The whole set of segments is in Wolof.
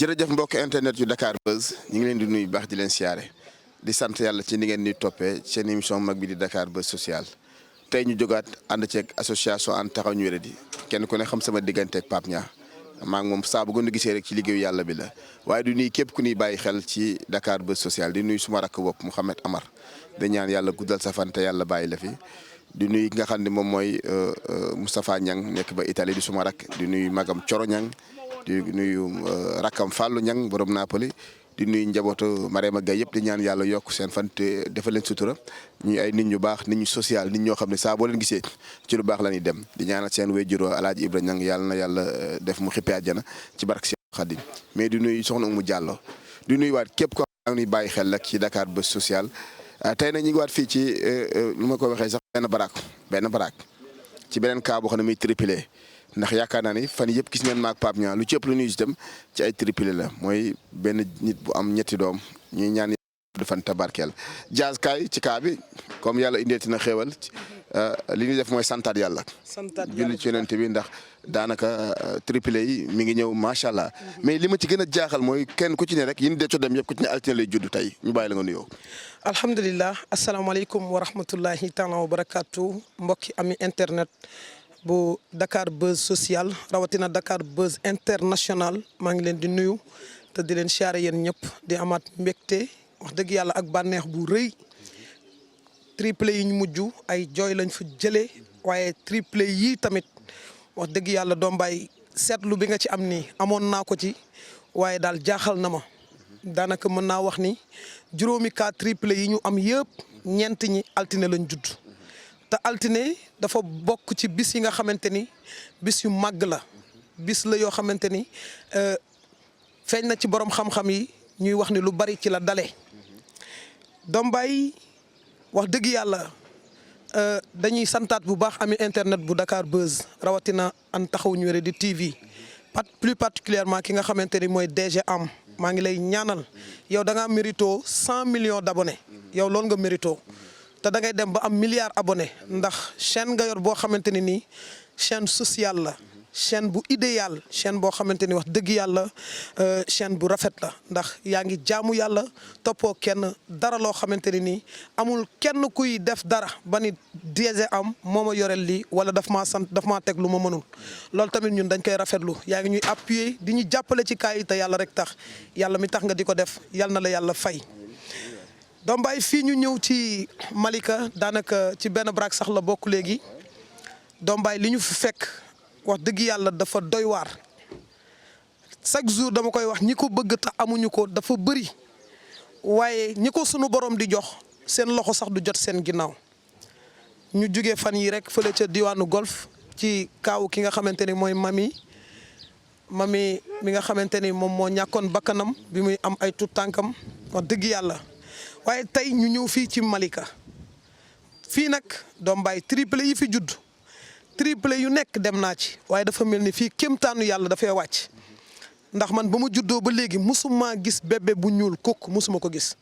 jërëjëf mbokk internet yu Dakar Buzz ñu ngi leen di nuyu baax di leen siyaare di sant yàlla ci ni ngeen di toppee seen émission mag bi di Dakar Buzz social tey ñu jógaat ànd ceeg association ànd taxaw ñu wéradi kenn ku ne xam sama diggante ak Pape Niang maa ngi moom saa bu gën a gisee rek ci liggéeyu yàlla bi la waaye du nuyu képp ku ñuy bàyyi xel ci Dakar Buzz social di nuyu suma rakk bopp Mouhamed Amar di ñaan yàlla guddal sa fan te yàlla bàyyi la fi di nuyu ki nga xam ne moom mooy Moustapha Niang nekk ba Italie di suma rakk di nuyu magam Coro Niang di nuyu rakkam Fallou Niang borom Napoli di nuyu njabootu Marema Gaye yëpp di ñaan yàlla yokk seen fan te defal leen sutura ñuy ay nit ñu baax nit ñu social nit ñoo xam ne saa boo leen gisee ci lu baax la ñuy dem di ñaanal seen wéjjur Alaaji Ibra Niang yàlla na yàlla def mu xippee àjjana ci barke Cheikh Khadim mais di nuyu soxna Oumou Diallo di nuyu waat képp ko xam ne bàyyi xel rek ci Dakar Buzz social tey nag ñu ngi waat fii ci lu ma ko waxee sax benn baraak ci beneen cas boo xam ne muy triplé ndax yaakaar naa ni fan yëpp gis ngeen maak Pape Niang lu ci ëpp lu ñuy itam ci ay triplé la mooy benn nit bu am ñetti doom ñuy ñaan du fan tabarkeel Diaz kaay ci cas bi comme yàlla indeeti na xéewal li ñuy def mooy santaat yàlla julli ci yonent bi ndax daanaka triplé yi mi ngi ñëw macha allah mais li ma ci gën a jaaxal mooy kenn ku ci ne rek yi ñu dee co dem yëpp ku ci ne altine lay judd tey ñu bàyyi la nga nuyoo. alhamdulilah asalaamaaleykum wa rahmatullahi taala wa barakaatu mbokki ami internet bu Dakar Buzz social rawatina Dakar Buzz international maa ngi leen di nuyu te di leen siyaare yéen ñëpp di amaat mbégte wax dëgg yàlla ak bànneex bu rëy triplé yi ñu mujj ay jooy lañ fa jëlee waaye triplé yii tamit wax dëgg yàlla doom baay seetlu bi nga ci am nii amoon naa ko ci waaye daal jaaxal na ma daanaka mën naa wax ni juróomi cas triplé yi ñu am yëpp ñeent ñi altine lañ judd. te altine dafa bokk ci bis yi nga xamante ni bis yu màgg la bis la yoo xamante ni feeñ na ci borom xam-xam yi ñuy wax ni lu bari ci la dale doom baay wax dëgg yàlla dañuy santaat bu baax ami internet bu Dakar Buzz rawatina an taxawu ñu wéradi TV plus particulièrement ki nga xamante ni mooy DG am maa ngi lay ñaanal yow da ngaa mérito 100 millions d'abonnés yow loolu nga mérito. te da ngay dem ba am milliard abonné ndax chaîne nga yor boo xamante ni nii chaîne sociale la chaîne bu idéal chaîne boo xamante ni wax dëgg yàlla chaîne bu rafet la ndax yaa ngi jaamu yàlla toppoo kenn dara loo xamante ni nii amul kenn kuy def dara ba ni DG am moo ma yoreel lii wala daf maa sant daf maa teg lu ma mënul loolu tamit ñun dañ koy rafetlu yaa ngi ñuy appuyer di ñu jàppale ci kaay yi te yàlla rek tax yàlla mi tax nga di ko def yàlla na la yàlla fay. doom baay fii ñu ñëw ci Malika daanaka ci benn baraak sax la bokk léegi doom baay li ñu fi fekk wax dëgg yàlla dafa doy waar chaque jour dama koy wax ñi ko bëgg te amuñu ko dafa bëri waaye ñi ko sunu borom di jox seen loxo sax du jot seen ginnaaw ñu jógee fan yi rek fële ca diwaanu golf ci kaaw ki nga xamante ni mooy mami mi nga xamante ni moom moo ñàkkoon bakkanam bi muy am ay tuut tànkam wax dëgg yàlla. waaye tey ñu ñëw fii ci Malika fii nag doom baay triplé yi fi judd triplé yu nekk dem naa ci waaye dafa mel ni fii kéemtaanu yàlla dafay wàcc ndax man ba ma juddoo ba léegi musuma gis bébé bu ñuul kukk musuma ko gis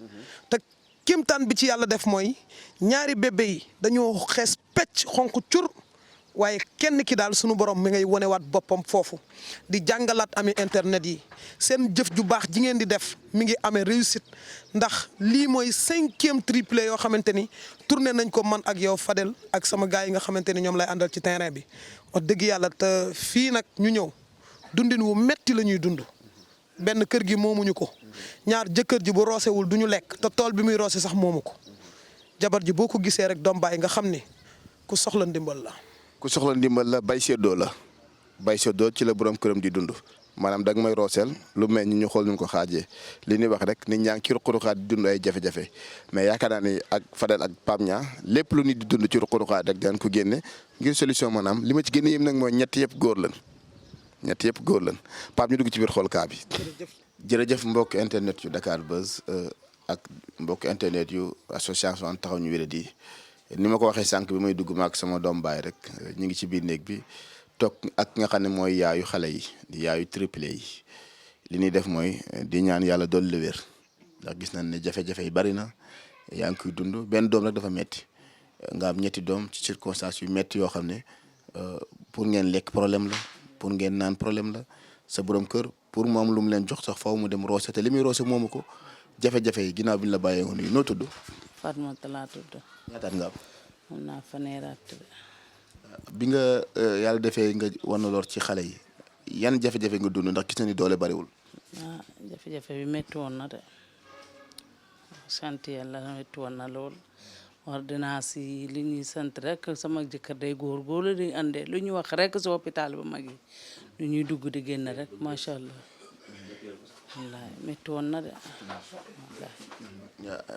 te kéemtaan bi ci yàlla def mooy ñaari bébé yi dañoo xees pecc xonq cur waaye kenn ki daal sunu borom mi ngay wonewaat boppam foofu di jàngalaat ami internet yi seen jëf ju baax ji ngeen di def mi ngi amee réussite ndax lii mooy 5e triplé yoo xamante ni tourné nañ ko man ak yow Fadel ak sama gars yi nga xamante ni ñoom lay àndal ci terrain bi wax dëgg yàlla te fii nag ñu ñëw dundin wu metti la ñuy dund benn kër gi moomuñu ko ñaar jëkkër ji bu roosewul du ñu lekk te tool bi muy roose sax moomu ko jabar ji boo ko gisee rek doom baay nga xam ni ku soxla ndimbal la. ku soxla ndimbal la bay seddoo ci la borom këram di dund maanaam dag may rooseel lu mel ni ñu xool ñu ko xaajee li ñuy wax rek nit ñaa ngi ci ruq-ruqaat di dund ay jafe-jafe mais yaakaar naa ni ak Fadel ak Pape Niang lépp lu nit di dund ci ruq-ruqaat rek daan ko génne ngir solution maanaam li ma ci génne yëpp nag mooy ñett yëpp góor lan Pape ñu dugg ci biir xool kaa bi. jërëjëf mbokk internet yu Dakar Buzz ak mbokk internet yu association taxaw ñu wéradi ni ma ko waxee sànq bi may dugg maak sama doom baay rek ñu ngi ci biir néeg bi toog ak nga xam ne mooy yaayu xale yi di yaayu triplé yi li ñuy def mooy di ñaan yàlla dolli la wér ndax gis nañ ne jafe-jafe yi bari na yaa ngi koy dund benn doom rek dafa metti nga am ñetti doom ci circonstances yu metti yoo xam ne pour ngeen lekk problème la pour ngeen naan problème la sa borom kër pour mu am lu mu leen jox sax faw mu dem roose te li muy roose moomu ko jafe-jafe yi ginnaaw bi ñu la bàyyee woon noo tudd. Fatmata laa tudd. ñaataat nga am. am naa fanweeraat de. bi nga yàlla defee nga wan lor ci xale yi yan jafe-jafe nga dund ndax gis na ni doole bariwul. jafe-jafe bi métti woon na de sant yàlla métti woon na lool ordonnance yi li ñuy sant rek sama jëkkër day góorgóorlu di andee lu ñu wax rek si hôpital ba mag yi lu ñuy dugg di génn rek macha allah wallaay métti woon na de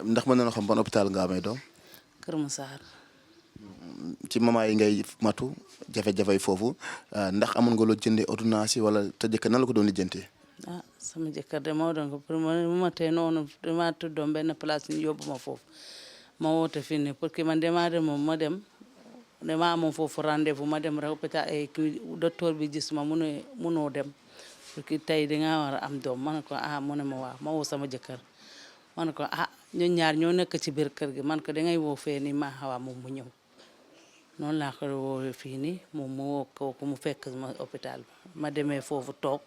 ndax mën na xam ban hôpital nga amee doom. Kër Massar. ci moment yi ngay matu jafe-jafe foofu ndax amoon nga loo jëndee ordonnance yi wala te jëkkër nan la ko doon lijjantee. sama jëkkër de moo doon ko pour ma tee noonu dama tuddoon benn place ñu yóbbu ma foofu ma woote fii nii pour que man damaa dem moom ma dem damaa amoon foofu rendez-vous ma dem rek hôpital docteur bi gis ma munoo dem pour que tey dangaa war a am doom ma ne ko mu ne ma waaw ma woo sama jëkkër ma ne ko ñun ñaar ñoo nekk ci biir kër gi man ko dangay woo fee nii maa xawaa moom mu ñëw noonu laa ko woowee fii nii moom mu woo ko mu fekk ma hôpital bi ma demee foofu toog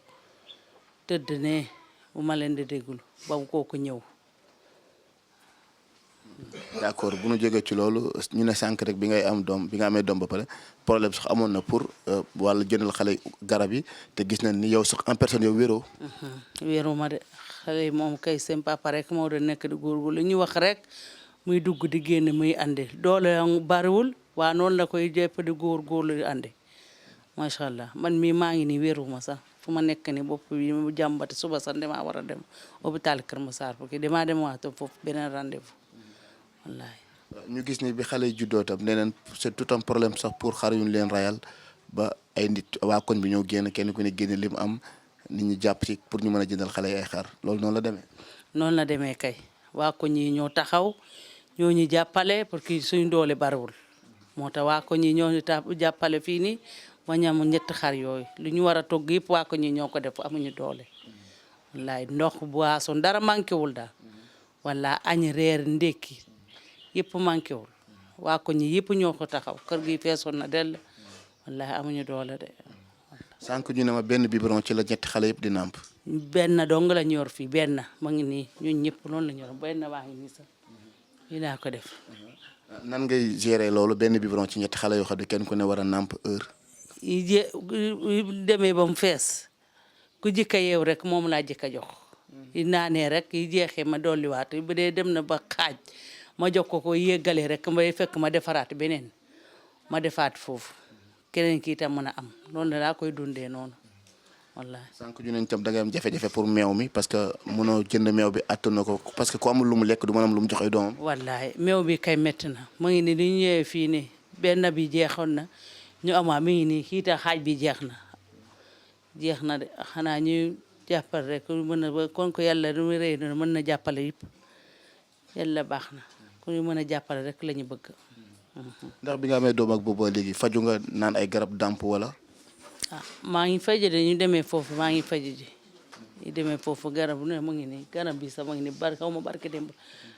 tëdd ne bu ma leen di déglu ba kooku ñëw. d'accord bu ñu jógee ci loolu ñu ne sànq rek bi ngay am doom bi nga amee doom ba pare problème sax amoon na pour wàllu jëndal xale garab yi te gis nañ ni yow sax en personne yow wéroo. wéeru ma de xale yi moom kay seen papa rek moo doon nekk di góorgóorlu ñu wax rek muy dugg di génn muy andi doole bariwul waa noonu la koy jépp di góorgóorlu di andi macha allah man mii maa ngi nii wéeru ma sax. fu ma nekk ni bopp bi mu jàmbati suba sax damaa war a dem hôpital Kër Massar parce que damaa dem waat foofu beneen rendez-vous wallaay. ñu gis ni bi xale yi juddoo tam nee nañ c'est tout un problème sax pour xar yu ñu leen rayal ba ay nit waa koñ bi ñoo génn kenn ku ne génne li mu am nit ñi jàpp ci pour ñu mën a jëndal xale yi ay xar loolu noonu la demee. noonu la demee kay waa koñ yi ñoo taxaw ñoo ñu jàppale parce que suñu doole bariwul moo tax waa koñ yi ñoo ñu jàppale fii nii. ma ñam ñetti xar yooyu lu ñu war a togg yëpp waa ko ñi ñoo ko def amuñu doole wallaay ndox boisson dara manqué wul daal walla añ reer ndékki yëpp manqué wul waa ko ñi yëpp ñoo ko taxaw kër gi feesoon na dell wallaay amuñu doole de. sànq ñu ne ma benn biberon ci la ñetti xale yëpp di nàmp. benn dong la ñu yor fii benn ma ngi nii ñun ñëpp noonu la ñu yor benn baa ngi nii sax lii laa ko def. nan ngay gérer loolu benn biberon ci ñetti xale yoo xam ne kenn ku ne war a nàmp heure. yi demee ba mu fees ku jëkka yeew rek moom laa jëkka jox yi naanee rek yi jeexee ma dolliwaat bu dee dem na ba xaaj ma jox ko yéggalee rek may fekk ma defaraat beneen ma defaat foofu keneen kii tam mën a am loolu laa koy dundee noonu wallahi. sànq ñu ne tam da ngay am jafe-jafe pour meew mi parce que mënoo jënd meew bi attan na ko parce que ku amul lu mu lekk du mën am lu mu jox ay doomam. wallahi meew bi kay métti na mu ngi ni li ñu ñëwee fii nii benn bi jeexoon na. ñu amaa mi ngi nii xiita xaaj bi jeex na de xanaa ñu jàppal rek mën na ba kon ko yàlla lu muy rëy na mën na jàppale yëpp yàlla baax na ku ñu mën a jàppale rek la ñu bëgg. ndax bi nga amee doom ak boobu léegi faju nga naan ay garab dàmp wala. maa ngi faji de ñu demee foofu maa ngi faji ji ñu demee foofu garab ne mu ngi nii garab bi sax mu ngi nii xaw ma barke démb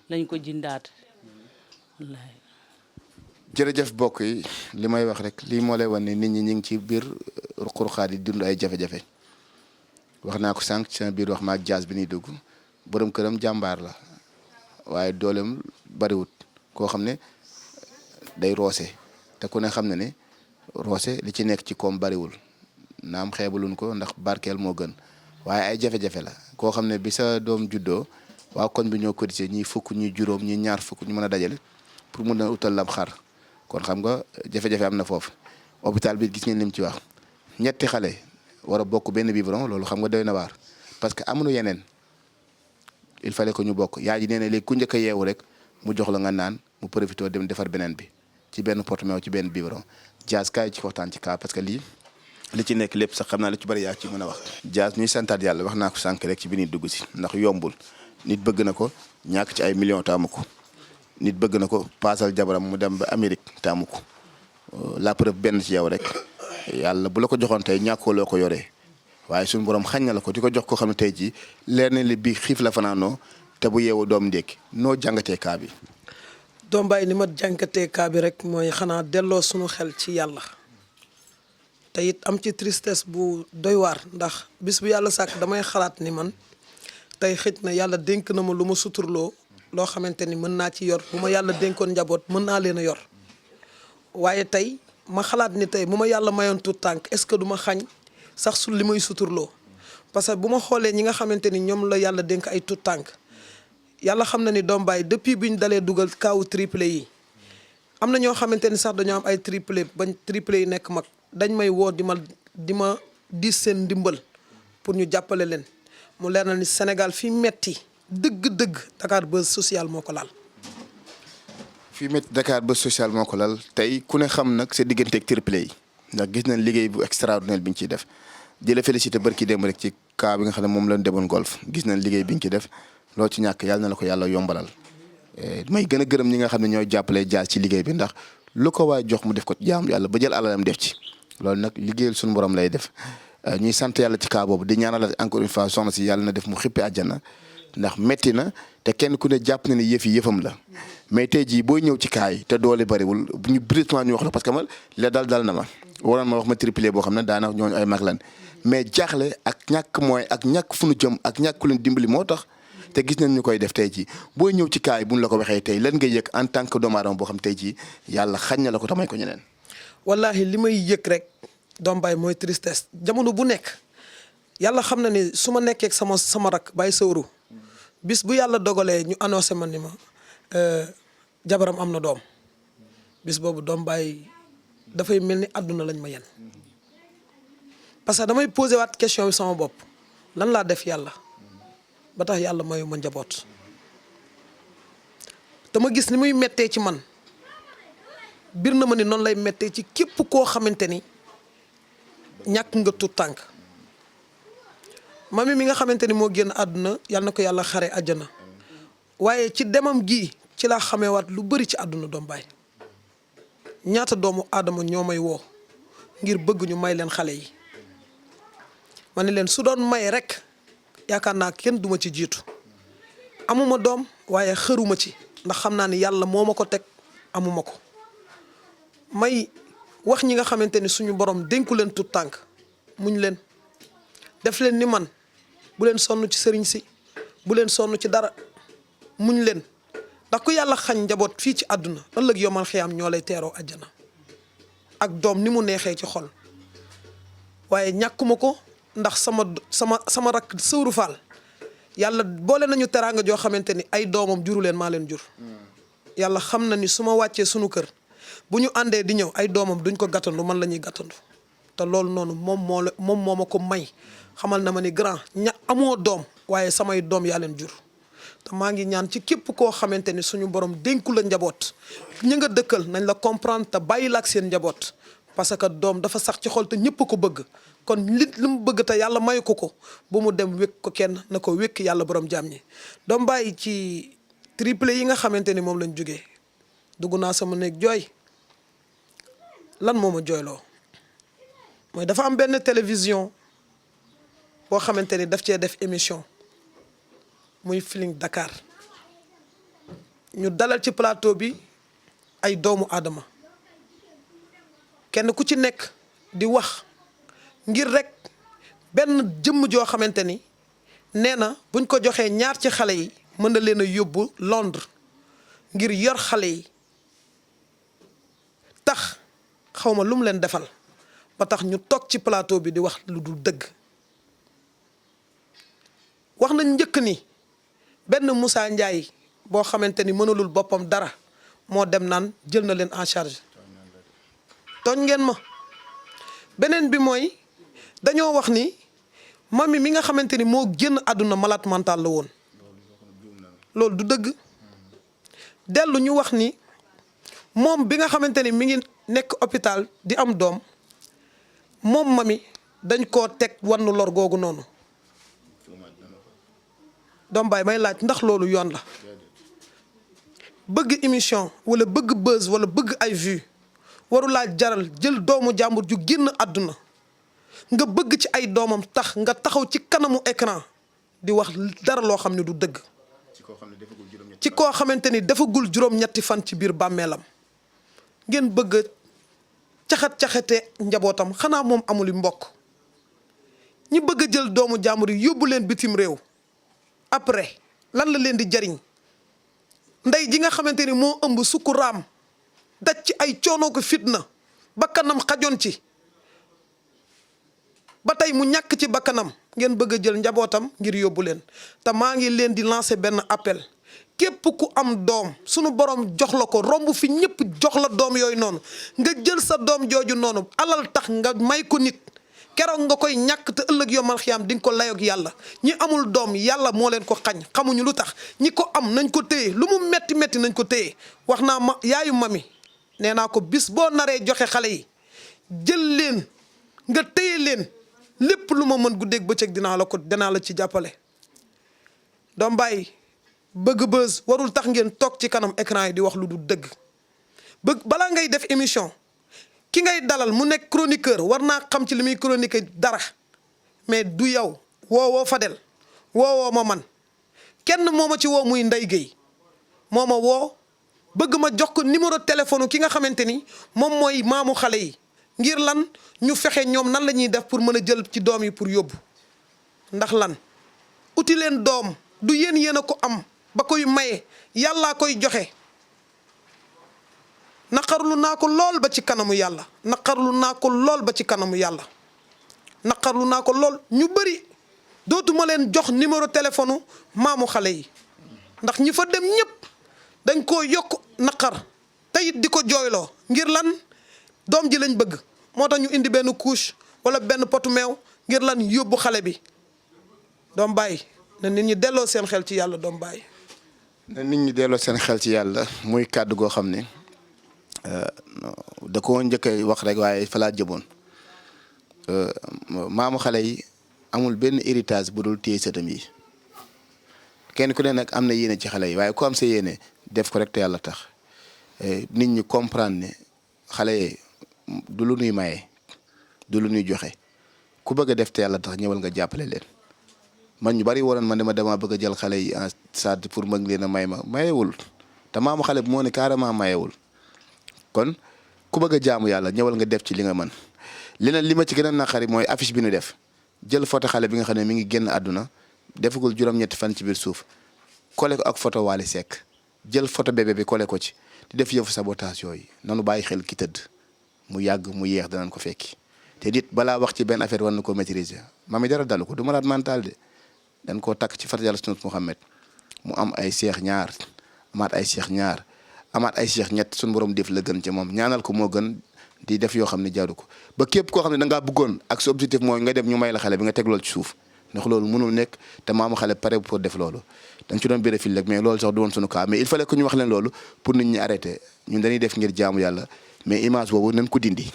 lañ ko jindaat wallahi. jërëjëf mbokk yi li may wax rek lii moo lay wan ne nit ñi ñu ngi ci biir ruq-ruqaat yi dund ay jafe-jafe wax naa ko sànq ci biir wax maag jaas bi ñuy dugg borom këram jàmbaar la waaye dooleem bariwut koo xam ne day roose te ku ne xam ne ne roose li ci nekk ci koom bariwul naam xeebaluñ ko ndax barkeel moo gën waaye ay jafe-jafe la koo xam ne bi sa doom juddoo waa koñ bi ñoo cotisé ñii fukk ñii juróom ñii ñaar fukk ñu mën a dajale pour mun a utal lam xar kon xam nga jafe-jafe am na foofu hôpital bi gis ngeen lim ci wax ñetti xale war a bokk benn biberon loolu xam nga doy na waar parce que amuñu yeneen il fallait que ñu bokk yaay ji nee na léegi ku njëkk a yeewu rek mu jox la nga naan mu profité dem defar beneen bi ci benn porte-monnaie ci benn biberon Diaz kaay ci waxtaan ci kaa parce que lii li ci nekk lépp sax xam naa li ci bari yaa ci mën a wax. Diaz ñuy santaat yàlla wax naa ko sànq rek ci bi ñuy dugg si ndax yombul nit bëgg na ko ñàkk ci ay millions taamu ko. nit bëgg na ko paasal jabaram mu dem ba Amérique taamu ko la preuve benn ci yow rek yàlla bu la ko joxoon tey ñàkkoo loo ko yoree waaye suñu borom xañ na la ko di ko jox ko xam ne tey jii leer na li bi xiif la fanaanoo te bu yeewu doom ndékki noo jàngatee kaa bi. doom bàyyi ni ma jàngatee kaa bi rek mooy xanaa delloo suñu xel ci yàlla te it am ci tristesse bu doy waar ndax bis bu yàlla sàkk damay xalaat ni man tey xëj na yàlla dénk na ma lu ma suturloo loo xamante ni mën naa ci yor bu ma yàlla dénkoon njaboot mën naa leen a yor waaye tey ma xalaat ni tey bu ma yàlla mayoon tuut tànk est-ce que du ma xañ sax su li may suturloo parce que bu ma xoolee ñi nga xamante ni ñoom la yàlla dénk ay tuut tànk yàlla xam na ni doom baay depuis bi ñu dalee dugal kaawu triplé yi am na ñoo xamante ni sax dañoo am ay triplé bañ triplé yi nekk mag dañ may woo di ma diis seen ndimbal pour ñu jàppale leen mu leer na ni Sénégal fi metti dëgg-dëgg Dakar Buzz Social moo ko laal. fii métti Dakar Buzz Social moo ko laal tey ku ne xam nag sa digganteeg triplé yi ndax gis nañ liggéey bu extraordinaire bi ñu ciy def di la félicité barki démb rek ci cas bi nga xam ne moom lañ demoon golf gis nañ liggéey bi ñu ci def loo ci ñàkk yàlla na la ko yàlla yombalal may gën a gërëm ñi nga xam ne ñooy jàppale jaar ci liggéey bi ndax lu ko waay jox mu def ko jaam yàlla ba jël alalam def ci loolu nag liggéeyal suñu borom lay def ñuy sant yàlla ci cas boobu di ñaanal encore une fois soxna si yàlla na def mu xippi àjjana ndax metti na te kenn ku ne jàpp na ni yëf yi yëfam la mais tey jii booy ñëw ci cas yi te doole bariwul ñu brièvement ñu wax la parce que man la dal na ma waroon ma wax ma triplé boo xam ne daanaka ñooñu ay mag lan mais jaaxle ak ñàkk mooy ak ñàkk fu nu jëm ak ñàkk ku leen dimbali moo tax te gis nañ ñu koy def tey jii booy ñëw ci cas yi bu ñu la ko waxee tey lan nga yëg en tant que doomu aadama boo xam tey jii yàlla xañ na la ko tamay ko ñeneen. wallahi li may yëg rek doom baay mooy tristesse jamono bu nekk yàlla xam na ni su ma nekkee ak sama rak bàyyi sawru bis bu yàlla dogalee ñu annoncé ma ni ma jabaram am na doom bis boobu doom baay dafay mel ni àdduna lañ ma yen parce que damay posé waat question bi sama bopp lan laa def yàlla ba tax yàlla mayu ma njaboot dama gis ni muy mettee ci man bir na ma ni noonu lay mettee ci képp koo xamante ni ñàkk nga tuut tànk mami mi nga xamante ni moo génn àdduna yal na ko yàlla xare àjjana waaye ci demam gi ci laa xameewaat lu bari ci àdduna doom baay ñaata doomu aadama ñoo may woo ngir bëgg ñu may leen xale yi ma ne leen su doon may rek yaakaar naa kenn duma ci jiitu amuma doom waaye xëruma ci ndax xam naa ni yàlla moo ma ko teg amuma ko may wax ñi nga xamante ni suñu borom dénku leen tut tànk muñ leen def leen ni man bu leen sonn ci sëriñ si bu leen sonn ci dara muñ leen ndax ku yàlla xañ njaboot fii ci àdduna ëllëg yomal xiyaam ñoo lay teeroo àjjana ak doom ni mu neexee ci xol waaye ñàkkuma ko ndax sama rak sëwru faal yàlla boole nañu teraanga joo xamante ni ay doomam juru leen maa leen jur yàlla xam na ni su ma wàccee sunu kër bu ñu àndee di ñëw ay doomam duñ ko gàttandu man la ñuy gàttandu te loolu noonu moom moo ma ko may xamal na ma ni grand amoo doom waaye samay doom yaa leen jur te maa ngi ñaan ci képp koo xamante ni suñu borom dénku la njaboot ñi nga dëkkal nañ la comprendre te bàyyi la ak seen njaboot parce que doom dafa sax ci xol te ñëpp ko bëgg kon li mu bëgg te yàlla mayu ko bu mu dem wékk ko kenn na ko wékk yàlla borom jaam ñi doom bàyyi ci triplé yi nga xamante ni moom lañ jógee dugg naa sama néeg jooy lan moo ma jooyloo mooy dafa am benn télévision boo xamante ni daf cee def émission muy Feeling Dakar ñu dalal ci plateau bi ay doomu aadama kenn ku ci nekk di wax ngir rek benn jëmm joo xamante ni nee na buñ ko joxee ñaar ci xale yi mën na leen a yóbbu Londres ngir yor xale yi tax xawma lu mu leen defal ba tax ñu toog ci plateau bi di wax lu dul dëgg wax nañ njëkk ni benn Moussa Ndiaye boo xamante ni mënulul boppam dara moo dem naan jël na leen en charge tooñ ngeen ma beneen bi mooy dañoo wax ni mami mi nga xamante ni moo génn àdduna malade mental la woon loolu du dëgg dellu ñu wax ni moom bi nga xamante ni mi ngi nekk hôpital di am doom moom mami dañ koo teg wannu lor googu noonu doom baay may laaj ndax loolu yoon la bëgg émission wala bëgg buzz wala bëgg ay vues waru laa jaral jël doomu jàmbur ju génn àdduna nga bëgg ci ay doomam tax nga taxaw ci kanamu écran di wax dara loo xam ne du dëgg ci koo xamante ni defagul juróom-ñetti fan ci biir bàmmeelam ngeen bëgg caxat-caxate njabootam xanaa moom amuli mbokk ñi bëgg a jël doomu jàmbur yi yóbbu leen bitim réew après lan la leen di jariñ ndey ji nga xamante ni moo ëmb sukuraam daj ci ay coono ko fitna bakkanam xajoon ci ba tey mu ñàkk ci bakkanam ngeen bëgg a jël njabootam ngir yóbbu leen te maa ngi leen di lancer benn appel képp ku am doom sunu borom jox la ko romb fi ñëpp jox la doom yooyu noonu nga jël sa doom jooju noonu alal tax nga may ko nit keroog nga koy ñàkk te ëllëg yomal xiyaam di nga ko layoog yàlla ñi amul doom yàlla moo leen ko xañ xamuñu lu tax ñi ko am nañ ko téye lu mu metti metti nañ ko téye wax naa ma yaayu mami nee naa ko bis boo naree joxe xale yi jël leen nga téye leen lépp lu ma mën guddeeg bëccëg dinaa la ci jàppale. doom bàyyi bëgg buzz warul tax ngeen toog ci kanam écran yi di wax lu du dëgg balaa ngay def émission ki ngay dalal mu nekk chroniqueur war naa xam ci li muy chroniquer dara mais du yow woowoo Fadel woowoo ma man kenn moo ma ci woo muy Ndeye Gueye moo ma woo bëgg ma jox ko numéro téléphone ki nga xamante ni moom mooy maamu xale yi ngir lan ñu fexe ñoom nan la ñuy def pour mën a jël ci doom yi pour yóbbu ndax lan uti leen doom du yéen a ko am ba koy maye yàllaa koy joxe naqarlu naa ko lool ba ci kanamu yàlla naqarlu naa ko lool ba ci kanamu yàlla naqarlu naa ko lool ñu bëri dootuma leen jox numéro téléphone maamu xale yi ndax ñi fa dem ñëpp dañ koo yokk naqar teyit di ko jooyloo ngir lan doom ji lañ bëgg moo tax ñu indi benn couche wala benn potu meew ngir lan yóbbu xale bi doom bàyyi na nit ñi delloo seen xel ci yàlla doom bàyyi na nit ñi delloo seen xel ci yàlla muy kàddu goo xam ne da koo njëkk a wax rek waaye fa laa jëmoon maamu xale yi amul benn héritage bu dul téye sëtam yi kenn ku ne nag am na yéene ci xale yi waaye ku am sa yéene def ko rek te yàlla tax nit ñi comprendre ne xale yi du lu nuy maye du lu nuy joxe ku bëgg a def te yàlla tax ñëwal nga jàppale leen man ñu bari waroon man dama bëgg a jël xale yi en charge pour mën leen a mayewul te maamu xale bi moo ne carrément mayewul kon ku bëgg a jaamu yàlla ñëwal nga def ci li nga mën leneen li ma ci gën a naqari mooy affiche bi ñu def jël photo xale bi nga xam ne mi ngi génn àdduna defagul juróom-ñetti fan ci biir suuf collé ko ak photo Wally Seck jël photo bébé bi collé ko ci di def yëfu sabotage yooyu nanu bàyyi xel ki tëdd mu yàgg mu yéex danañ ko fekki te nit balaa wax ci benn affaire war na ko maîtriser mami dara dalu ko du malade mental de dañ koo takk ci farat yàlla sunut Muhammad mu am ay seex ñaar amaat ay seex ñaar amaat ay seex ñett suñu borom def la gën ci moom ñaanal ko moo gën di def yoo xam ne jaadu ko ba képp koo xam ne da ngaa bëggoon ak sa objectif mooy nga dem ñu may la xale bi nga teg loolu ci suuf ndax loolu mënul nekk te maamu xale pare pour def loolu dañ ci doon bénéfice rek mais loolu sax du woon suñu cas mais il fallait que ñu wax leen loolu pour nit ñi arrêté ñun dañuy def ngir jaamu yàlla mais image boobu nañ ko dindi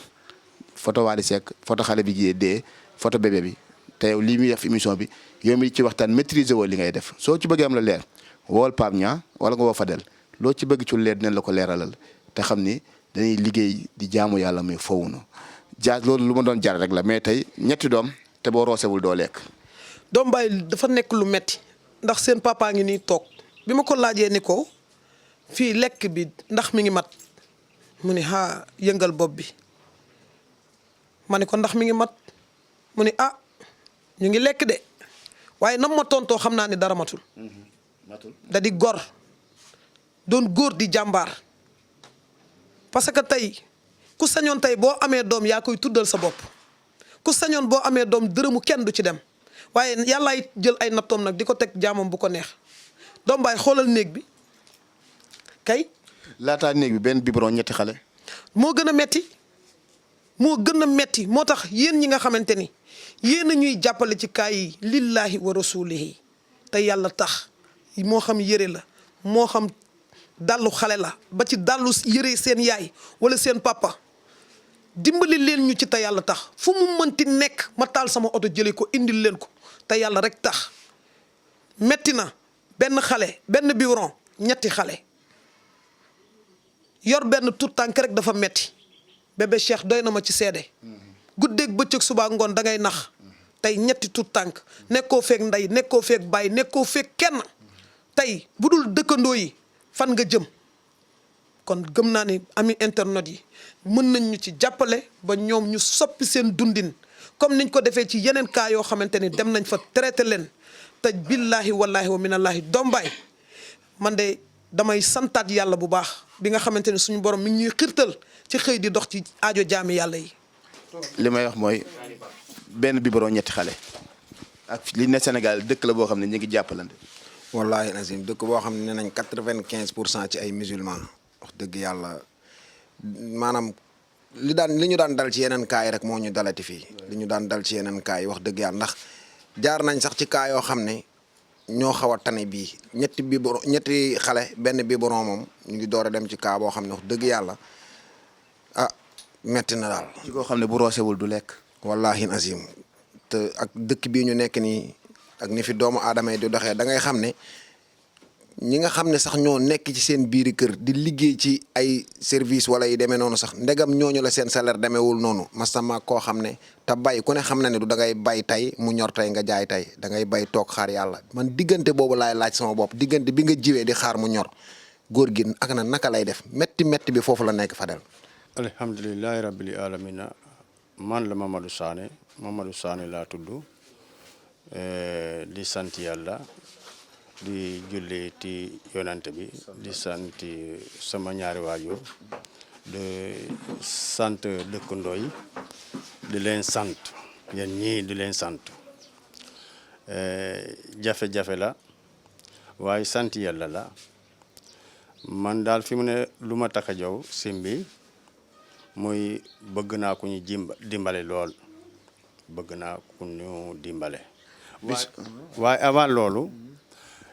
photo Wally Seck photo xale bi ji dee photo bébé bi te yow lii muy def émission bi yow mi ci waxtaan maîtriser woo li ngay def soo ci bëggee am la leer wool Pape Niang wala nga woo Fadel loo ci bëgg ci leer dinañ la ko leeralal te xam ni dañuy liggéey di jaamu yàlla mais fowuñu jaar loolu lu ma doon jaar rek la mais tey ñetti doom te boo roosewul doo lekk. doom bàyyi dafa nekk lu metti ndax seen papa ngi nii toog bi ma ko laajee ni ko fii lekk bi ndax mi ngi mat mu ni yëngal bopp bi ma ni ko ndax mi ngi mat mu ni ñu ngi lekk de waaye nam ma tontoo xam naa ni dara matul. da di gor doon góor di jàmbaar parce que tey ku sañoon tey boo amee doom yaa koy tuddal sa bopp ku sañoon boo amee doom dërëmu kenn du ci dem waaye yàllaay jël ay nattoom nag di ko teg jaamam bu ko neex doom baay xoolal néeg bi kay. laataa néeg bi benn biberon ñetti xale. moo gën a metti moo tax yéen ñi nga xamante ni yéen a ñuy jàppale ci kaay yi lillahi wa rasulihi te yàlla tax moo xam yëre la moo xam dallu xale la ba ci dallu yëre seen yaay wala seen papa dimbali leen ñu ci te yàlla tax fu mu mënti nekk ma taal sama oto jëlee ko indil leen ko te yàlla rek tax metti na benn xale benn biberon ñetti xale yor benn tout tànk rek dafa metti bébé Cheikh doy na ma ci seede guddeeg bëccëg subaa ngoon da ngay nax tey ñetti tout tànk nekkoo feek ndey nekkoo feek baay nekkoo feek kenn tey bu dul dëkkandoo yi fan nga jëm kon gëm naa ni ami internet yi mën nañ ñu ci jàppale ba ñoom ñu soppi seen dundin comme niñ ko defee ci yeneen cas yoo xamante ni dem nañ fa traité leen te billahi wallahi wa minallahi dombaay man de damay santaat yàlla bu baax bi nga xamante ni suñu borom mi ngi ñuy xirtal ci xëy di dox ci aajo jaami yàlla yi. li may wax mooy benn biberon ñetti xale ak li ne Sénégal dëkk la boo xam ne ñu ngi jàppalante. wallahi nazim dëkk boo xam ne nañ 95% ci ay musulman wax dëgg yàlla maanaam li ñu daan dal ci yeneen cas yi rek moo ñu dalati fii li ñu daan dal ci yeneen cas yi wax dëgg yàlla ndax jaar nañ sax ci cas yoo xam ne ñoo xaw a tane bii ñetti xale benn biberon moom ñu ngi door a dem ci cas boo xam ne wax dëgg yàlla ah metti na daal. ci koo xam ne bu roosewul du lekk. wallahi nazim te ak dëkk bii ñu nekk nii ak ni fi doomu aadama yi di doxee da ngay xam ne ñi nga xam ne sax ñoo nekk ci seen biiri kër di liggéey ci ay service wala yi demee noonu sax ndegam ñooñu la seen salaire demeewul noonu masama koo xam ne te bay ku ne xam na ne du da ngay bay tey mu ñor tey nga jaay tey da ngay bay toog xaar yàlla man diggante boobu laay laaj sama bopp diggante bi nga jiwee di xaar mu ñor góor gi ak na naka lay def métti bi foofu la nekk Fadel. alhamdulilahi rabbil alamina man la Mamadou Sané laa tudd di sant yàlla di julli ti yonante bi di sant sama ñaari waajur di sant dëkkandoo yi di leen sant yéen ñii di leen sant jafe-jafe la waaye sant yàlla la man daal fi mu ne lu ma tax a jow simbi muy bëgg naa ku ñu dimbale lool bëgg naa ku ñu dimbale waaye avant loolu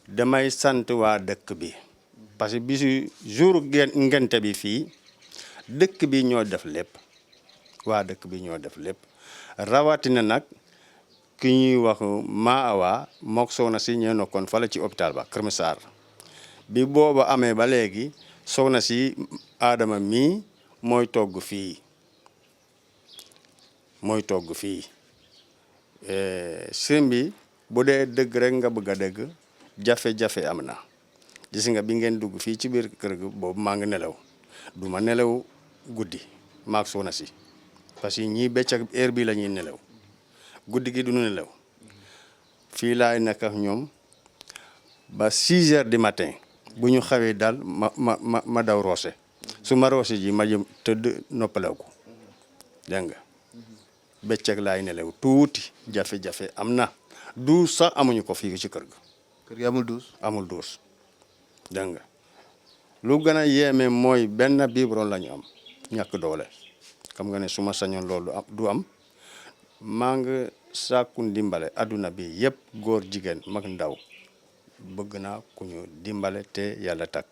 damay sant waa dëkk bi parce que bisu jour ngente bi fii dëkk bi ñoo def lépp waa dëkk bi ñoo def lépp rawatina nag ki ñuy wax Maawa mook soxna si ñoo nekkoon fala ci hôpital ba Kër Massar bi booba amee ba léegi soxna si Adama mii mooy togg fii sëñ bi bu dee dëgg rek nga bëgg a dëgg jafe-jafe am na gis nga bi ngeen dugg fii ci biir kër gi boobu maa ngi nelaw du ma nelaw guddi maak soxna si parce que ñii bëccëg heure bi la ñuy nelaw guddi gi duñu nelaw fii laay nekk ak ñoom ba 6 heures du matin bu ñu xawee daal ma daw roose su ma roose ji ma jëm tëdd noppalew ko dégg nga bëccëg laay nelaw tuuti jafe-jafe am na duus sax amuñu ko fii ci kër ga. kër gi amul duus. amul duus dégg nga lu gën a yéeme mooy benn biberon la ñu am ñàkk doole xam nga ne su ma sañoon loolu du am maa ngi sàkku ndimbale adduna bi yëpp góor jigéen mag ndaw bëgg naa ku ñu dimbale te yàlla takk.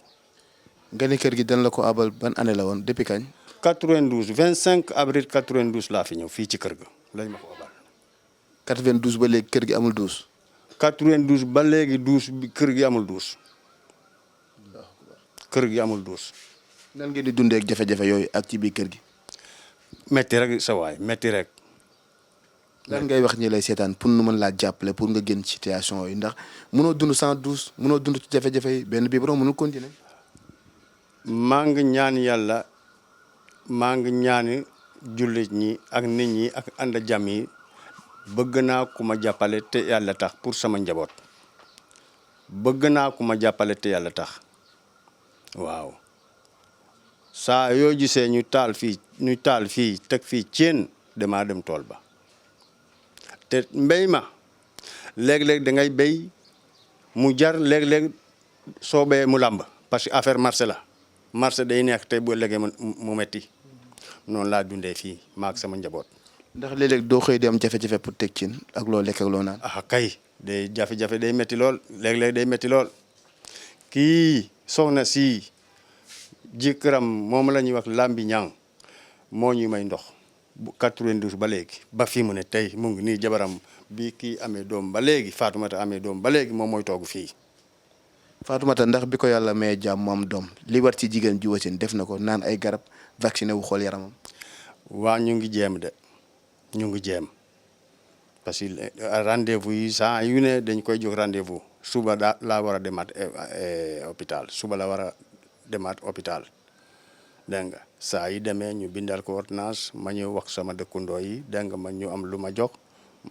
nga ne kër gi dañ la ko abal ban année la woon depuis kañ. 92 25 avril 92 laa fi ñëw fii ci kër ga lañ ma ko abal. 92 ba léegi kër gi amul duus. 92 ba léegi duus bi kër gi amul duus. kër gi amul duus. nan ngeen di dundee ak jafe-jafe yooyu ak ci biir kër gi. metti rek sa waay metti rek. lan ngay wax ñi lay seetaan pour nu mën laa jàppale pour nga génn situation yooyu ndax mënoo dund sans duus mënoo dund ci jafe-jafe yi benn biberon mënul continuer. maa ngi ñaan yàlla maa ngi ñaan jullit ñi ak nit ñi ak ànd jàmm yi bëgg naa ku ma jàppale te yàlla tax pour sama njaboot bëgg naa ku ma jàppale te yàlla tax waaw saa yoo gisee ñu taal fii teg fii ceen damaa dem tool ba te mbéy ma léeg-léeg da ngay béy mu jar léeg-léeg soo béyee mu làmb parce que affaire marché la marché day neex te bu léegi mu metti noonu laa dundee fii maak sama njaboot. ndax léeg-léeg doo xëy di am jafe-jafe pour teg cin ak loo lekk ak loo naan. ah kay day jafe-jafe day metti lool léeg-léeg day metti lool kii soxna si jëkkëram moom la ñuy wax lambi ñang moo ñuy may ndox bu 92 ba léegi ba fii mu ne tey mu ngi nii jabaram bi kii amee doom ba léegi Fatoumata amee doom ba léegi moom mooy toogu fii. Fatoumata ndax bi ko yàlla may jàmm mu am doom li war ci jigéen ju wasin def na ko naan ay garab vacciné wu xool yaramam. waa ñu ngi jéem de ñu ngi jéem parce que rendez-vous yi saa yu ne dañ koy jox rendez-vous suba laa war a demaat hôpital suba la war a demaat hôpital dégg nga saa yi demee ñu bindal ko ordonnance ma ñëw wax sama dëkkandoo yi dégg nga ma ñu am lu ma jox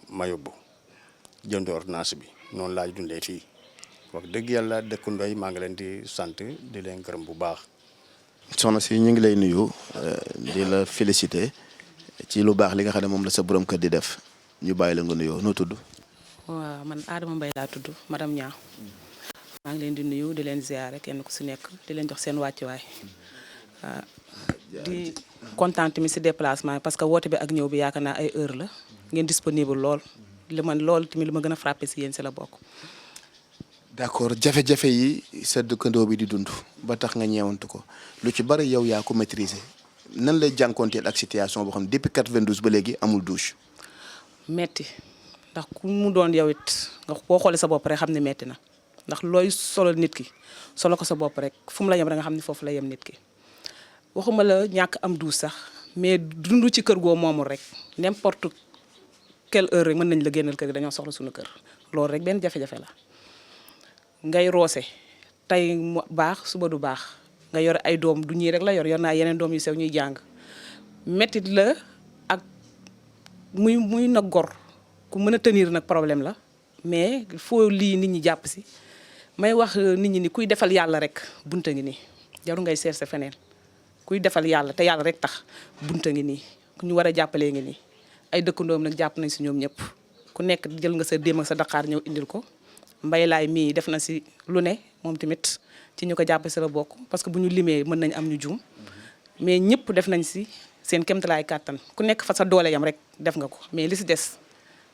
ma yóbbu jënd ordonnance bi noonu laay dundee fii wax dëgg yàlla dëkkandoo yi maa ngi leen di sant di leen gërëm bu baax. soxna si ñu ngi lay nuyu di la féliciter ci lu baax li nga xam ne moom la sa borom kër di def ñu bàyyi la nga nuyoo noo tudd. waaw man Adama Mbaye laa tudd madame Niang maa ngi leen di nuyu di leen ziare kenn ku si nekk di leen jox seen wàccuwaay di kontaan tamit si déplacement parce que woote bi ak ñëw bi yaakaar naa ay heure la ngeen disponible lool li man lool tamit li ma gën a frappé si yéen si la bokk. d'accord jafe-jafe yi sa dëkkandoo bi di dund ba tax nga ñeewantu ko lu ci bari yow yaa ko maîtriser nan lay jànkoonteel ak situation boo xam ne depuis 92 ba léegi amul douche. metti ndax ku mu doon yow it nga boo xoolee sa bopp rek xam ne metti na ndax looy solo nit ki solo ko sa bopp rek fu mu la yem rek nga xam ne foofu la yem nit ki waxuma la ñàkk am douche sax mais dund ci kër goo moomul rek n'importe quelle heure rek mën nañ la génnal kër gi dañoo soxla suñu kër loolu rek benn jafe-jafe la. ngay roose tey mu baax suba du baax nga yor ay doom du ñii rek la yor naa yeneen doom yu sew ñuy jàng mettit la ak muy nag gor ku mën a tenir nag problème la mais il faut lii nit ñi jàpp si may wax nit ñi ni kuy defal yàlla rek bunta ngi nii jaru ngay chercher feneen kuy defal yàlla te yàlla rek tax bunta ngi nii ku ñu war a jàppalee ngi nii ay dëkkandoom nag jàpp nañ si ñoom ñëpp ku nekk jël nga sa déem ak sa daqaar ñëw indil ko mbay laay mii def na si lu ne moom tamit ci ñu ko jàpp si la bokk parce que bu ñu limee mën nañ am ñu juum mais ñëpp def nañ si seen kéemtalaay kàttan ku nekk fa sa doole yam rek def nga ko mais li si des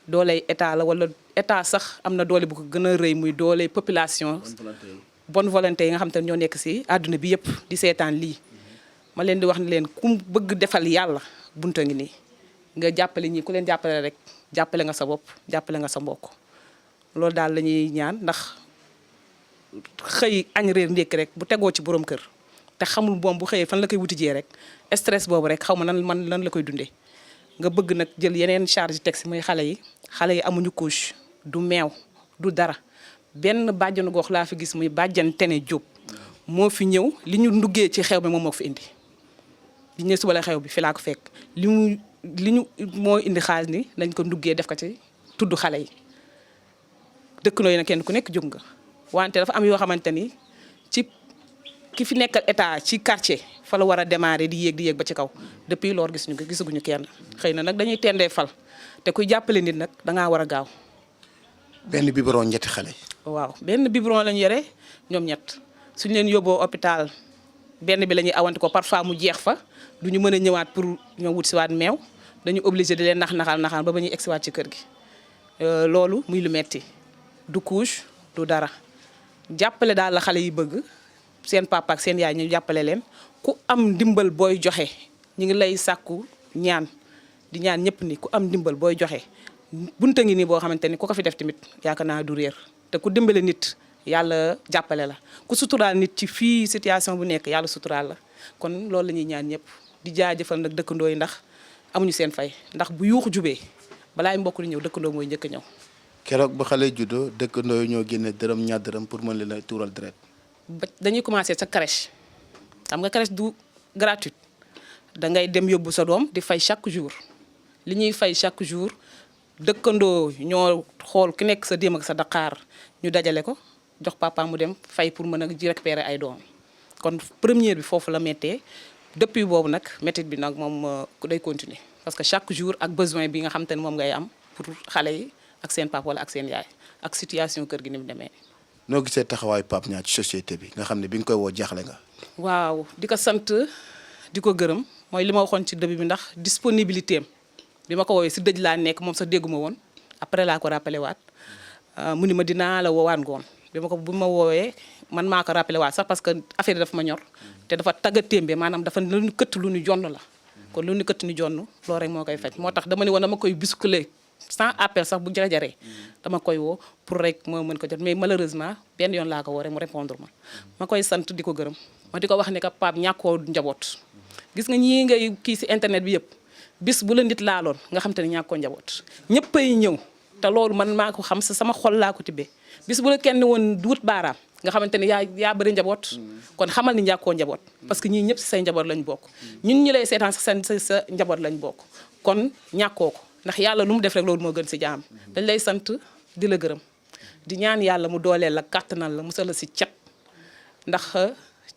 dooley état la wala état sax am na doole bu ko gën a rëy muy dooley population bonne volonté yi nga xam te ne ñoo nekk si àdduna bi yëpp di seetaan lii ma leen di wax ni leen ku bëgg defal yàlla bunta ngi nii nga jàppale ñii ku leen jàppale rek jàppale nga sa bopp jàppale nga sa mbokk loolu daal la ñuy ñaan ndax xëy añ réer ndékki rek bu tegoo ci borom kër te xamul boom bu xëyee fan la koy wuti jee rek stress boobu rek xaw ma lan la koy dundee nga bëgg nag jël yeneen charge teg si muy xale yi amuñu couche du meew du dara benn bàjjanu gox laa fi gis muy bàjjan Tene Diop moo fi ñëw li ñu nduggee ci xew bi moom moo ko fi indi li ñu suba la xew bi fi laa ko fekk li ñu moo indi xaalis ni dañ ko nduggee def ko ci tudd xale yi dëkkandoo yi nag kenn ku nekk jóg nga wante dafa am yoo xamante ni ci ki fi nekkal état ci quartier fa la war a démarrer di yéeg ba ci kaw depuis loolu gisaguñu kenn xëy na nag dañuy tendee fal te kuy jàppale nit nag dangaa war a gaaw. benn biberon ñetti xale. waaw benn biberon lañu yore ñoom ñett suñu leen yóbboo hôpital benn bi la ñuy awante ko parfois mu jeex fa du ñu mën a ñëwaat pour ñoo wut siwaat meew dañu obligé di leen naxal ba ba ñuy egsiwaat ci kër gi loolu muy lu metti du couche du dara jàppale daal la xale yi bëgg seen papa ak seen yaay ñu jàppale leen ku am ndimbal booy joxe ñu ngi lay sàkku ñaan di ñaan ñëpp ni ku am ndimbal booy joxe bunta ngi nii boo xamante ni ku ko fi def tamit yaakaar naa du réer te ku dimbale nit yàlla jàppale la ku suturaal nit ci fii situation bu nekk yàlla suturaal la kon loolu la ñuy ñaan ñëpp di jaajëfal nag dëkkandoo yi ndax amuñu seen fay ndax bu yuuxu jubee balaay mbokk di ñëw dëkkandoo mooy njëkk a ñëw. keroog ba xale juddoo dëkkandoo yi ñoo génne dërëm ñaar dërëm pour mën leen a tuural deret. dañuy commencé sa crèche xam nga crèche du gratuite da ngay dem yóbbu sa doom di fay chaque jour li ñuy fay chaque jour dëkkandoo ñoo xool ki nekk sa déem ak sa daqaar ñu dajale ko jox papa mu dem fay pour mën a ji récupérer ay doom kon première bi foofu la méttee depuis boobu nag métit bi nag moom day continuer parce que chaque jour ak besoin bi nga xam te ne moom ngay am pour xale yi ak seen papa wala ak seen yaay ak situation kër gi ni mu demee. noo gisee taxawaayu Pape Niang ci société bi nga xam ne bi nga koy woo jaaxle nga. waaw di ko sant di ko gërëm mooy li ma waxoon ci début bi ndax disponibilité am bi ma ko woowee si dëj laa nekk moom sax dégguma woon après laa ko rappelé waat mu ni ma dinaa la woowaat ngoon bu ma woowee man maa ko rappelé waat sax parce que affaire yi dafa ma ñor te dafa tagga témbe maanaam dafa lu ñu këtt lu ñu jonn la kon lu ñu këtt ñu jonn loolu rek moo koy faj moo tax dama ne woon dama koy bisculer sans appel sax bu jaree dama koy woo pour rek moo mën ko jot mais malheureusement benn yoon laa ko woo rek mu répondre ma koy sant di ko gërëm ma di ko wax ne que Pape ñàkkoo njaboot gis nga ñii ngay kii si internet bi yëpp bis bu la nit laaloon nga xam te ne ñàkkoo njaboot ñëppay ñëw te loolu man maa ko xam sa sama xol laa ko tibbee bis bu la kenn woon wut baaraam nga xamante ni yaa bëri njaboot kon xamal ni ñàkkoo njaboot parce que ñii ñëpp si say njaboot lañ bokk ñun ñi lay seetaan sax sa njaboot lañ bokk kon ñàkkoo ko ndax yàlla lu mu def rek loolu moo gën si jaam dañ lay sant di la gërëm di ñaan yàlla mu dooleel la kàttanal la musal la si cat ndax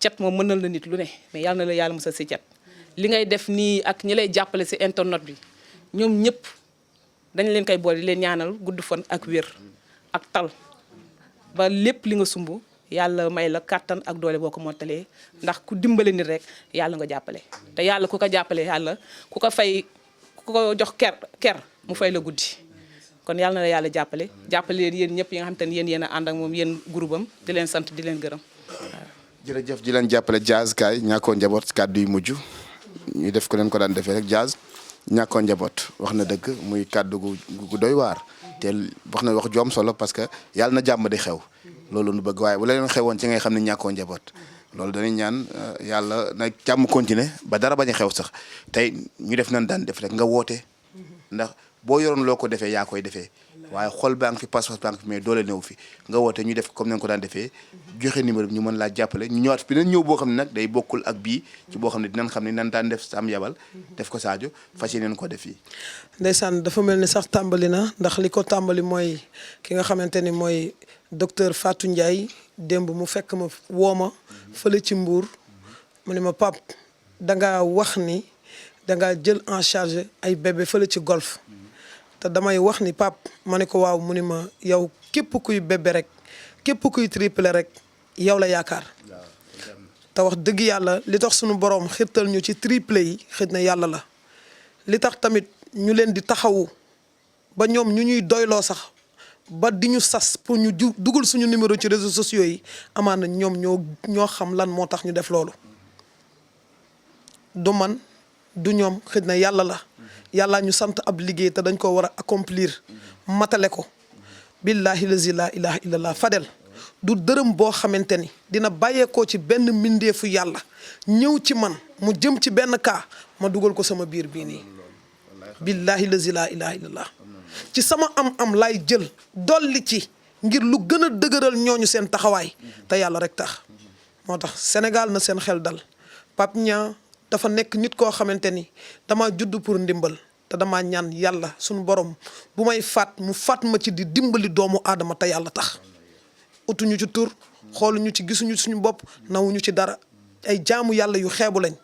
cat moom mënal la nit lu ne mais yàlla na la yàlla musal si cat li ngay def nii ak ñi lay jàppale si internet bi ñoom ñëpp dañ leen koy boole di leen ñaanal gudd fan ak wér ak tal ba lépp li nga sumb yàlla may la kàttan ak doole boo ko mottalee ndax ku dimbale nit rek yàlla nga jàppale te yàlla ku ko jàppale yàlla ku ko jox ker mu fay la guddi kon yàlla na la yàlla jàppale leen yéen ñëpp yi nga xam te ne yéen a ànd ak moom yéen groupe am di leen sant di leen gërëm waaw. jërëjëf di leen jàppale Diaz kaay ñàkkoo njaboot kàddu yu mujj ñu def ko leen ko daan defee rek Diaz ñàkkoo njaboot wax na dëgg muy kàddu gu doy waar te wax na wax ju am solo parce que yàlla na jàmm di xew loolu nu bëgg waaye bu la leen xewoon ci ngay xam ne ñàkkoo njaboot loolu dañuy ñaan yàlla na jàmm continuer ba dara bañ a xew sax tey ñu def nan daan def rek nga woote ndax boo yoroon loo ko defee yaa koy defee waaye xol baa ngi fi pas-pas baa ngi fi mais doole néew fi nga woote ñu def comme nañ ko daan defee joxe numéro bi ñu mën laa jàppale ñu ñëwaat fi dinañ ñëw boo xam ne nag day bokkul ak bii ci boo xam ne dinañ xam ne nan daan def Sam Yabal def ko Sadio fas yéeneen ko def fii. ndeysaan dafa mel ni sax tàmbali na ndax li ko tàmbali mooy ki nga xamante ni mooy docteur Fatou Ndiaye démb mu fekk ma woo ma fële ci Mbour mu ne ma Pape dangaa wax ni dangaa jël en charge ay bébé fële ci golf te damay wax ni Pape ma ne ko waaw mu ni ma yow képp kuy bébé rek képp kuy triplé rek yow la yaakaar te wax dëgg yàlla li tax sunu borom xirtal ñu ci triplé yi xëj na yàlla la li tax tamit ñu leen di taxawu ba ñoom ñu ñuy doyloo sax ba di ñu sas pour ñu dugal suñu numéro ci réseaux sociaux yi amaana ñoom ñoo xam lan moo tax ñu def loolu du man du ñoom xëj na yàlla la yàlla ñu sant ab liggéey te dañ ko war a accomplir matale ko billahi lazi la ilaha illallah Fadel du dërëm boo xamante ni dina bàyyeekoo ci benn mbindeefu yàlla ñëw ci man mu jëm ci benn cas ma dugal ko sama biir bii nii billahi lazi la ilaha illallah ci sama am laay jël dolli ci ngir lu gën a dëgëral ñooñu seen taxawaay te yàlla rek tax moo tax Sénégal na seen xel dal Pape Niang dafa nekk nit koo xamante ni dama judd pour ndimbal te dama ñaan yàlla suñu borom bu may faat mu faat ma ci di dimbali doomu aadama te yàlla tax utuñu ci tur xooluñu ci gisuñu suñu bopp nawuñu ci dara ay jaamu yàlla yu xeebu lañ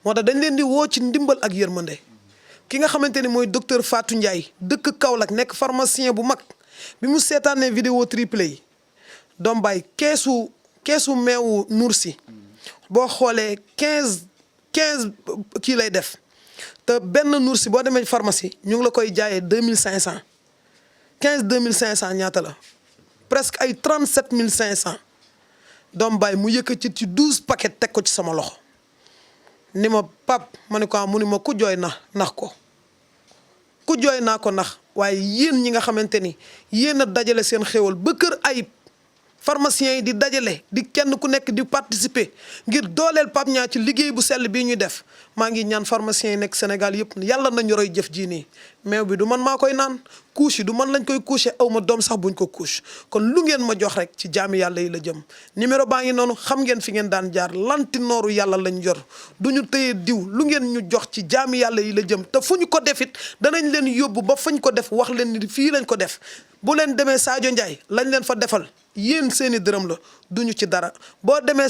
moo tax dañ leen di woo ci ndimbal ak yërmande ki nga xamante ni mooy docteur Fatou Ndiaye dëkk Kaolack nekk pharmacien bu mag bi mu seetaanee vidéo triplé yi doom baay keesu meewu Noursi boo xoolee 15 kii lay def te benn Noursi boo demee pharmacie ñu ngi la koy jaayee 2500 2500 ñaata la presque ay 37500 doom baay mu yëkkati ci 12 paquets teg ko ci sama loxo ni ma Pape ma ne ko mu ni ma ku jooy nax ko ku jooy naa ko nax waaye yéen ñi nga xamante ni yéen a dajale seen xéwal ba kër ayib pharmaciens yi di dajale di kenn ku nekk di participer ngir dooleel Pape Niang ci liggéey bu sell bii ñuy def maa ngi ñaan pharmaciens yi nekk Sénégal yëpp yàlla nañu roy jëf jii nii meew bi du man maa koy naan couche yi du man lañ koy coucher aw ma doom sax buñ ko couche kon lu ngeen ma jox rek ci jaami yàlla yi la jëm numéro baa ngi noonu xam ngeen fi ngeen daan jaar lantinooru yàlla lañ yor du ñu tëye diw lu ngeen ñu jox ci jaami yàlla yi la jëm te fu ñu ko defit danañ leen yóbbu ba fañ ko def wax leen ni fii lañ ko def bu leen demee Sadio Ndiaye lañ leen fa defal yéen seeni dërëm la duñu ci dara boo demee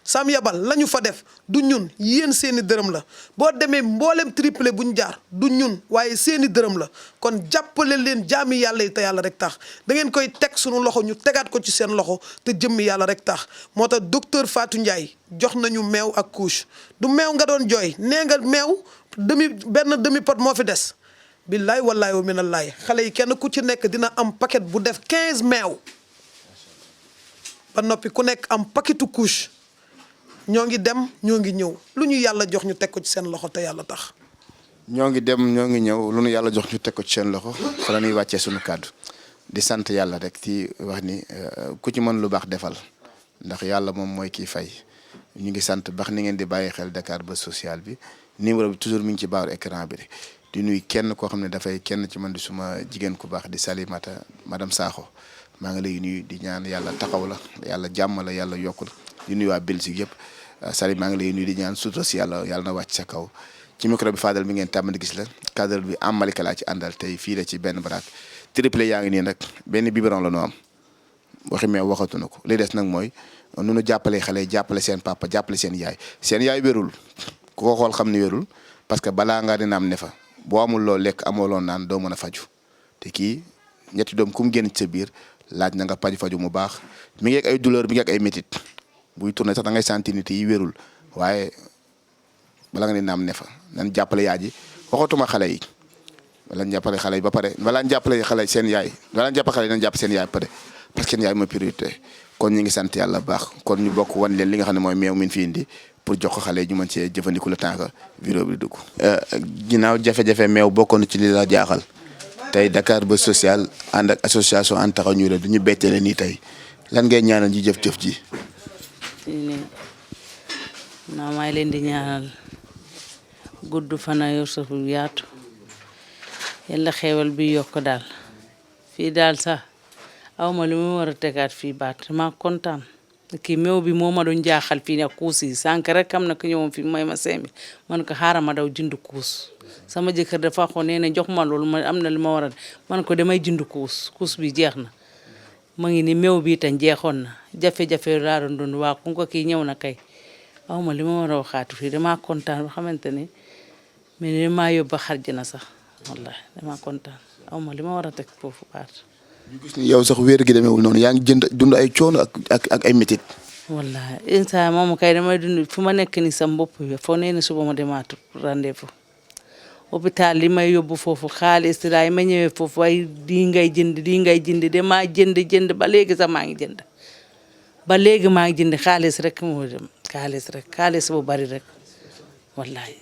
Sam Yabal la ñu fa def du ñun yéen seeni dërëm la boo demee mboolem triplé bu ñu jaar du ñun waaye seeni dërëm la kon jàppale leen jaami yàlla yi te yàlla rek tax da ngeen koy teg sunu loxo ñu tegaat ko ci seen loxo te jëmmi yàlla rek tax moo tax docteur Fatou Ndiaye jox nañu meew ak couche du meew nga doon jooy nee nga meew benn demi pot moo fi des billaay wallaay wa minallaay xale yi kenn ku ci nekk dina am paquet bu def 15 meew ba noppi ku nekk am paquetu couche ñoo ngi dem ñoo ngi ñëw lu ñu yàlla jox ñu teg ko ci seen loxo te yàlla tax. ñoo ngi dem ñoo ngi ñëw lu ñu yàlla jox ñu teg ko ci seen loxo fa la ñuy wàccee suñu kàddu di sant yàlla rek ci wax ni ku ci mën lu baax defal ndax yàlla moom mooy kii fay ñu ngi sant baax ni ngeen di bàyyi xel Dakar Buzz Social bi numéro bi toujours mi ngi ci baaru écran bi di nuyu kenn koo xam ne dafay kenn ci man di suma jigéen ku baax di Salimata madame Sakho maa ngi lay nuyu di ñaan yàlla taxaw la yàlla jàmm la yàlla yokk la di nuyu waa Belgique yëpp Salim maa ngi lay nuyu di ñaan sutura si yàlla na wàcc sa kaw ci micro bi Fadel mi ngeen tàmm di gis la cadre bi am Malika laa ci àndal tey fii la ci benn baraak triplé yaa ngi nii nag benn biberon la ñu am waxi mais waxatu na ko li des nag mooy nu nu jàppale xale yi jàppale seen papa jàppale seen yaay wérul ku ko xool xam ni wérul parce que balaa ngaa dina am ne fa boo amul loo lekk amoo loo naan doo mën a faju te kii ñetti doom ku mu génn ci sa biir laaj na nga faju mu baax mi ngi ak ay douleur mi ngi ak ay métit buy tourné sax da ngay sentir nit yi wérul waaye bala nga dina am ne fa nan jàppale yaay ji waxatuma xale yi wala jàppale xale yi ba pare wala jàppale xale seen yaay wala jàppale xale yi nañ jàpp seen yaay pare parce que seen yaay mooy priorité kon ñu ngi sant yàlla baax kon ñu bokk wan leen li nga xam ne mooy meew min fi indi pour jox ko xale yi ñu mën cee jëfandiku le temps que vidéo bi dugg. ginnaaw jafe-jafe meew bokkoon ci li la jaaxal tey Dakar Buzz Social ànd ak association Ànd Taxawu Ñu Wéradi du ñu bettele nii tey lan ngay ñaanal ji jëf-jëf ji. naa may leen di ñaanal gudd fana yor sa fu yaatu yàlla xeewal bi yokk daal fii daal sax awma lu mu war a tegaat fii baat ma kontaan kii meew bi moo ma doon jaaxal fii ne kuus yi sànq rek am na ko ñëwoon fi may ma 5000 man ko xaaral ma daw jënd kuus sama jëkkër dafa xoo nee na jox ma loolu ma am na lu ma war a man ko damay jënd kuus bi jeex na ma ngi ni meew bi tam jeexoon na jafe-jafe laa doon dund waa ku ko kii ñëw na kay awma li ma war a waxaatu fii damaa kontaan ba xamante ni mais ni maa yóbba xarj na sax wallahi damaa kontaan awma li ma war a teg foofu baat. ñu gis ni yow sax wéer gi demeewul noonu yaa ngi dund ay coono ak ay métit. wallahi instant moom kay damay dund fu ma nekk ni sa bopp bi foo nee na suba ma demaatu rendez-vous hôpital li may yóbbu foofu xaalis daay ma ñëwee foofu ay di ngay jënd damaa jënd ba léegi sax maa ngi jënd ba léegi maa ngi jënd xaalis rek moo dem xaalis bu bari rek wallahi.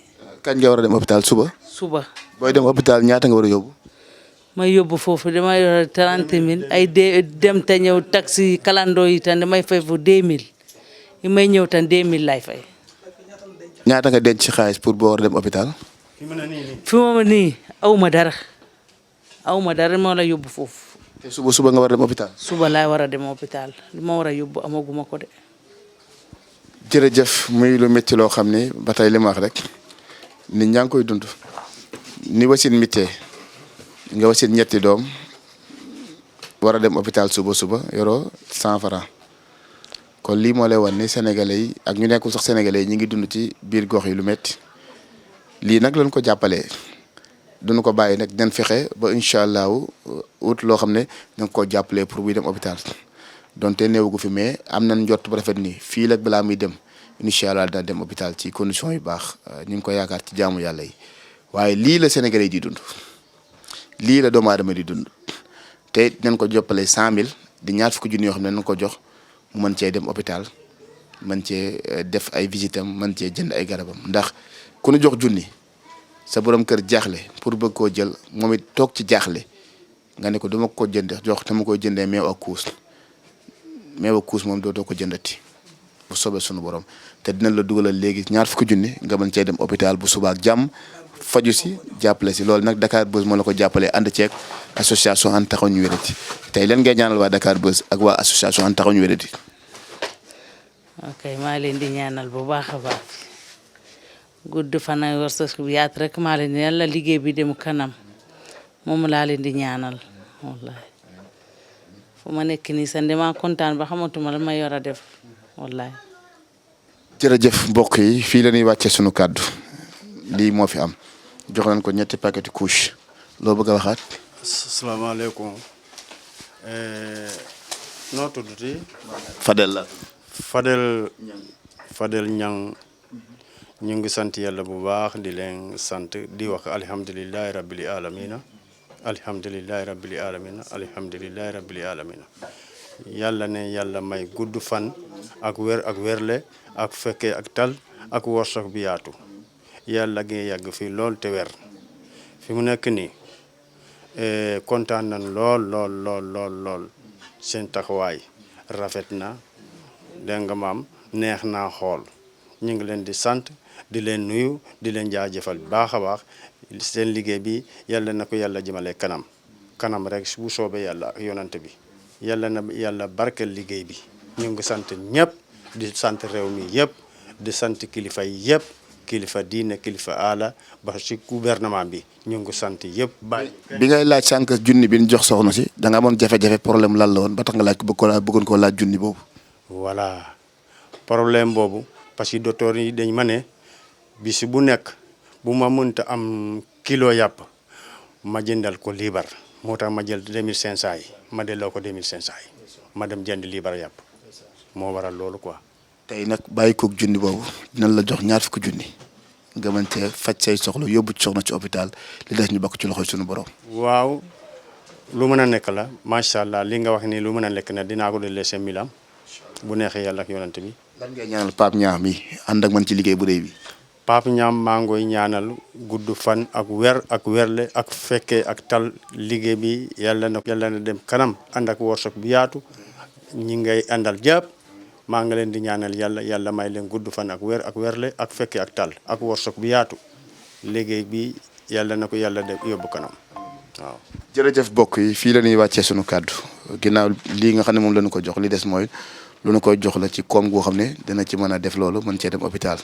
kañ nga war a dem hôpital suba. booy dem hôpital ñaata nga war a yóbbu. may yóbbu foofu damay yor 30 000 ay dem te ñëw taxi kalandoo yi tan damay fay fu 2000 yi may ñëw tan 2000 lay fay. ñaata nga denc ci xaalis pour boo war a dem hôpital. fi ma nii awma dara moo la yóbbu foofu. te suba nga war a dem hôpital. suba laay war a dem hôpital li ma war a yóbbu amaguma ko de. jërëjëf muy lu métti loo xam ni ba tey li ma wax rek nit ñaa ngi koy dund ni wasin mittee nga wasin ñetti doom war a dem hôpital suba yoroo 100 francs kon lii moo lay wan ni sénégalais yi ak ñu nekkul sax sénégalais yi ñu ngi dund ci biir gox yi lu métti lii nag lañ ko jàppalee duñu ko bàyyi nag dinañ fexe ba incha allahu ut loo xam ne danga koo jàppalee pour buy dem hôpital donte néewagu fi mais am nañ njort bu rafet nii fii la balaa muy dem incha allah dina dem hôpital ci condition yu baax ñu ngi ko yaakaar ci jaamu yàlla yi waaye lii la sénégalais yi di dund lii la doomu aadama di dund te dinañ ko joppale 100000 di ñaar fukki junni yoo xam ne nañ ko jox mu mën cee dem hôpital mën cee def ay visitam mën cee jënd ay garabam ndax ku nu jox junni sa borom kër jaaxle pour bëgg koo jël moom it toog ci jaaxle nga ne ko dama ko jënd jox dama koy jëndee meew ak kuus moom dootoo ko jëndati bu soobee sunu borom te dinañ la dugalal léegi ñaar fukki junni nga mën cee dem hôpital bu subaa ak jàmm faju si jàppale si loolu nag Dakar Buzz moo la ko jàppalee ànd ceeg association Ànd Taxawu Ñu Wéradi tey leen ngay ñaanal waa Dakar Buzz ak waa association Ànd Taxawu Ñu Wéradi. ok maa leen di ñaanal bu baax a baax gudd fan ak wërsëg bu yaatu rek maa leen di yàlla liggéey bi dem kanam moom laa leen di ñaanal wallahi fu ma nekk nii sax damaa kontaan ba xamatuma la ma yor a def wallahi. jërëjëf mbokk yi fii la ñuy wàccee sunu kàddu lii moo fi am jox nañ ko ñetti paquet couche loo bëgg a waxaat. asalaamaaleykum noo tudduti. Fadel la. Fadel Ñang ñu ngi sant yàlla bu baax di leen sant di wax alhamdulillahi rabbil alamina alhamdulillahi rabbil alamina alhamdulillahi rabbil alamina yàlla ne yàlla may gudd fan ak wér ak wérle ak fekke ak tal ak worsox bi yaatu yàlla gi yàgg fii lool te wer fi mu nekk nii kontaan nañ lool seen taxawaay rafet na dégg nga maam neex naa xool ñu ngi leen di sant di leen nuyu di leen jaajëfal baax a baax seen liggéey bi yàlla na ko yàlla jëmale kanam rek bu soobee yàlla ak yonante bi yàlla na yàlla barkeel liggéey bi ñu ngi sant ñëpp di sant réew mi yëpp di sant kilifa yi yëpp kilifa diine kilifa aala ba ci gouvernement bi ñu ngi sant yëpp bàyyi. bi ngay laaj sànq junni bi ñu jox soxna si da nga amoon jafe-jafe problème lan la woon ba tax nga laaj ko bëggoon koo laaj junni boobu. voilà problème boobu parce que docteur yi dañ ma ne bis bu nekk bu ma mënta am kilo yàpp ma jëndal ko liibar moo tax ma jël 2500 yi ma delloo ko 2500 yi ma dem jënd liibar yàpp moo waral loolu quoi. tey nag bàyyi koog junni boobu dinañ la jox ñaar fukki junni nga mën cee faj say soxla yóbbu ci soxna ci hôpital li des ñu bokk ci loxoy suñu borom. waaw lu mën a nekk la macha allah li nga wax ni lu mën a nekk na dinaa ko dellee seen milam bu neexee yàlla ak yonent bi. lan ngay ñaanal Pape Niang mi ànd ak man ci liggéey bu rëy bi. Pape Niang maa ngoy ñaanal gudd fan ak wer ak werle ak fekkee ak tal liggéey bi yàlla na dem kanam ànd ak worsak bu yaatu ñi ngay àndal jàpp maa nga leen di ñaanal yàlla may leen gudd fan ak wer ak werle ak fekkee ak tal ak worsak bu yaatu liggéey bi yàlla na ko yàlla dem yóbbu kanam waaw. jërëjëf mbokk yi fii la ñuy wàccee sunu kàddu ginnaaw lii nga xam ne moom la ñu ko jox li des mooy lu ñu koy jox la ci koom goo xam ne dina ci mën a def loolu mën cee dem hôpital.